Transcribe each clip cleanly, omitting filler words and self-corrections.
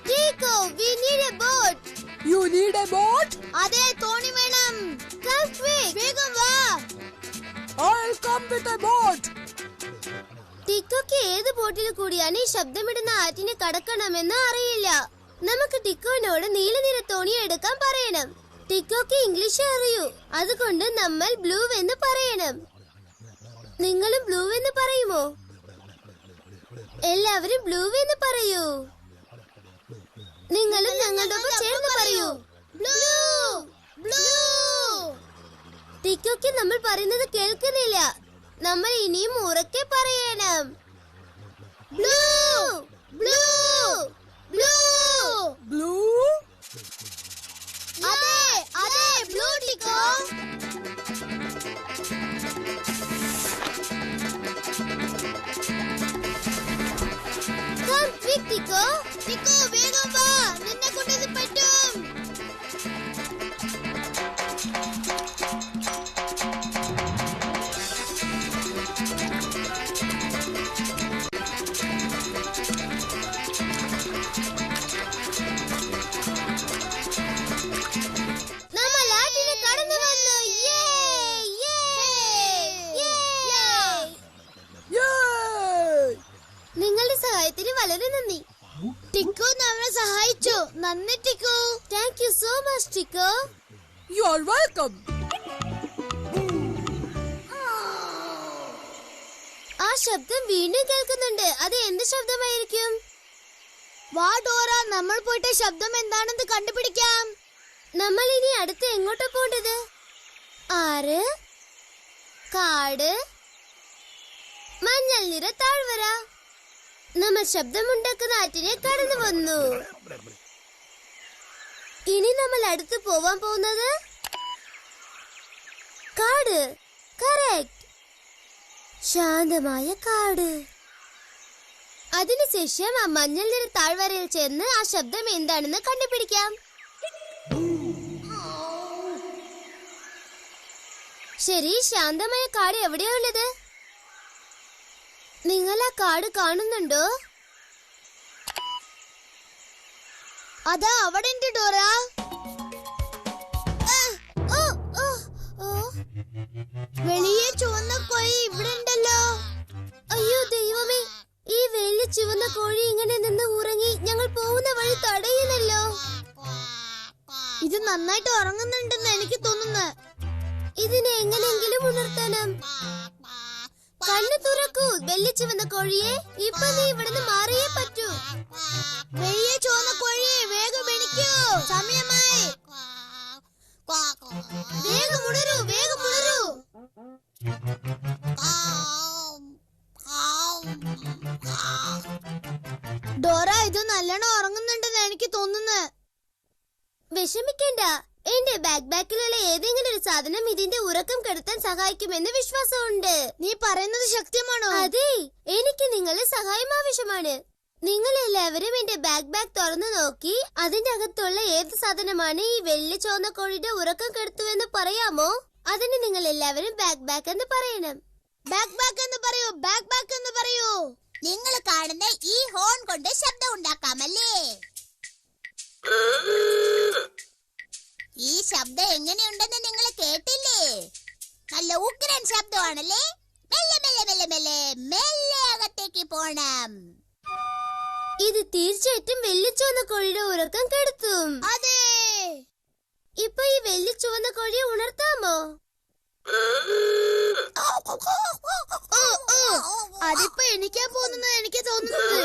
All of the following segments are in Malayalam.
Tico, we need a boat. You need a boat? അതെ തോണി വേണം. Come quick. വേഗം വാ. I'll come with a boat. ടിക്കോക്ക് ഏത് ബോട്ടിൽ കൂടിയാണ് ഈ ശബ്ദമിടുന്ന ആറ്റിനെ കടക്കണമെന്ന് അറിയില്ല. നമുക്ക് ടിക്കോനോട് നീലനിറ തോണി എടുക്കാൻ പറയണം. ടിക്കോക്ക് ഇംഗ്ലീഷ് അറിയൂ, അതുകൊണ്ട് നമ്മൾ ബ്ലൂ എന്ന് പറയണം. നിങ്ങളും ബ്ലൂ എന്ന് പറയുമോ? എല്ലാവരും ബ്ലൂ എന്ന് പറയൂ. നിങ്ങളും ഞങ്ങളോടൊപ്പം ചേർന്ന് പറയൂ. Blue blue. ടിക്കോക്ക് നമ്മൾ പറയുന്നത് കേൾക്കുന്നില്ല. നമ്മൾ ഇനിയും ഉറക്കെ പറയണം. Blue blue blue blue. അതെ അതെ ബ്ലൂ ടിക്കോ. Come quick ടിക്കോ. ടിക്കോ വേഗം വാ, നിന്നെ കൊണ്ടത് പറ്റും. നമ്മൾ ആറ്റിനെ കടന്നു വന്നു. നിങ്ങളുടെ സഹായത്തിന് വളരെ നന്ദി. ടിക്കോ നമ്മളെ സഹായിച്ചു. നന്ദി Tikko. Thank you so much Tikko. You are welcome. ആ ശബ്ദം വീണ്ടും കേൾക്കുന്നുണ്ട്. അത് എന്ത് ശബ്ദമായിരിക്കും? വാ ഡോറ, നമ്മൾ പോയിട്ട് ശബ്ദം എന്താണെന്ന് കണ്ടുപിടിക്കാം. നമ്മൾ ഇനി അടുത്ത് എങ്ങോട്ടാ പോണ്ടത്? ആറ്, കാട്, മഞ്ഞൾ നിറ താഴ്വര. നമ്മൾ ശബ്ദമുണ്ടാക്കുന്ന ആറ്റിനെ കടന്നു വന്നു. ഇനി നമ്മൾ അടുത്ത് പോവാൻ പോകുന്നത് കാട്. കറക്റ്റ്, ശാന്തമായ കാട്. അതിനുശേഷം ആ മഞ്ഞൾ നിറ താഴ്വരയിൽ ചെന്ന് ആ ശബ്ദം എന്താണെന്ന് കണ്ടുപിടിക്കാം. ശരി, ശാന്തമായ കാട് എവിടെയാ ഉള്ളത്? നിങ്ങൾ ആ കാട് കാണുന്നുണ്ടോ? അതാ അവിടെ ഉണ്ട് ഡോറ. വെളിയെ ചുവന്ന കോഴി ഇവിടെ ഉണ്ടല്ലോ. അയ്യോ ദൈവമേ, ഈ വെള്ളി ചുവന്ന കോഴി ഇങ്ങനെ നിന്ന് ഉറങ്ങി ഞങ്ങൾ പോകുന്ന വഴി തടയുന്നല്ലോ. ഇത് നന്നായിട്ട് ഉറങ്ങുന്നുണ്ടെന്ന് എനിക്ക് തോന്നുന്നു. ഇതിനെ എങ്ങനെയെങ്കിലും ഉണർത്തണം. കണ്ണു തുറക്കൂ വെള്ളി ചുവന്ന കോഴിയെ. ഇപ്പൊ നീ ഇവിടുന്ന് മാറിയേ പറ്റൂ. വെള്ളിയെ ചുവന്ന കോഴിയെ വേഗം എണിക്കൂ, സമയമായി. വേഗം ഉണരൂ, വേഗം ഉണരൂ. ഡോറ, ഇത് നല്ലോണം ഉറങ്ങുന്നുണ്ടെന്ന് എനിക്ക് തോന്നുന്നു. വിഷമിക്കണ്ട, എന്റെ ബാക്കിലുള്ള ഏതെങ്കിലും ഒരു സാധനം ഇതിന്റെ ഉറക്കം കെടുത്താൻ സഹായിക്കുമെന്ന് വിശ്വാസമുണ്ട്. നീ പറയുന്നത് സത്യമാണോ? അതെ, എനിക്ക് നിങ്ങളുടെ സഹായം ആവശ്യമാണ്. നിങ്ങൾ എല്ലാവരും എന്റെ ബാക്ക് തുറന്നു നോക്കി അതിന്റെ അകത്തുള്ള ഏത് സാധനമാണ് ഈ വെള്ളി ചോന്ന കോഴിയുടെ ഉറക്കം കെടുത്തുവെന്ന് പറയാമോ? അതിന് നിങ്ങൾ എല്ലാവരും ബാക്ക് എന്ന് പറയണം. ബാക്ക് എന്ന് പറയൂ, ബാക്ക് എന്ന് പറയൂ. നിങ്ങൾ കാണുന്ന ഈ ഹോൺ കൊണ്ട് ശബ്ദം ഉണ്ടാക്കാമല്ലേ? ഈ ശബ്ദം എങ്ങനെയുണ്ടെന്ന് നിങ്ങൾ കേട്ടില്ലേ? നല്ല ഉഗ്രൻ ശബ്ദമാണല്ലേ? മെല്ലെ മെല്ലെ മെല്ലെ മെല്ലെ മെല്ലെ അകത്തേക്ക് പോണം. ഇത് തീർച്ചയായിട്ടും വെള്ളി ചുവന്ന കോഴിയുടെ ഉറക്കം കെടുത്തും. അതെ. ഇപ്പൊ ഈ വെള്ളി ചുവന്ന കോഴിയെ ഉണർത്താമോ? അതിപ്പോ എണിക്കാൻ പോകുന്ന എനിക്ക് തോന്നുന്നത്.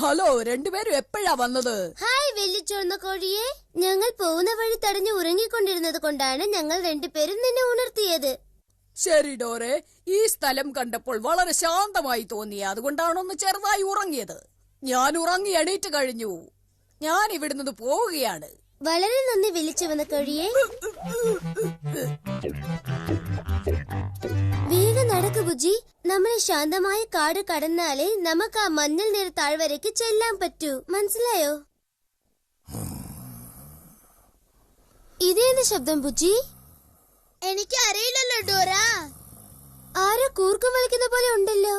ഹലോ, രണ്ടുപേരും എപ്പോഴാ വന്നത്? ഹായ് വെള്ളി ചുവന്ന കോഴിയെ. ഞങ്ങൾ പോകുന്ന വഴി തടഞ്ഞു ഉറങ്ങിക്കൊണ്ടിരുന്നത് കൊണ്ടാണ് ഞങ്ങൾ രണ്ടുപേരും നിന്നെ ഉണർത്തിയത്. ശരി ഡോറെ, ഈ സ്ഥലം കണ്ടപ്പോൾ വളരെ ശാന്തമായി തോന്നി, അതുകൊണ്ടാണൊന്ന് ചെറുതായി ഉറങ്ങിയത്. ഞാൻ ഉറങ്ങി എണീറ്റ് കഴിഞ്ഞു. ഞാൻ ഇവിടുന്ന് പോവുകയാണ്. വളരെ നന്ദി വിളിച്ചു വന്ന കോഴിയെ. വേഗം നടക്കു ബുജി. നമ്മളെ ശാന്തമായ കാട് കടന്നാലേ നമുക്ക് ആ മഞ്ഞൾ നിറ താഴ്വരയ്ക്ക് ചെല്ലാൻ പറ്റൂ. മനസ്സിലായോ? ഇതേത് ശബ്ദം ബുജി? എനിക്ക് അറിയില്ലല്ലോ ഡോറ. ആരോ കൂർക്കം വലിക്കുന്ന പോലെ ഉണ്ടല്ലോ.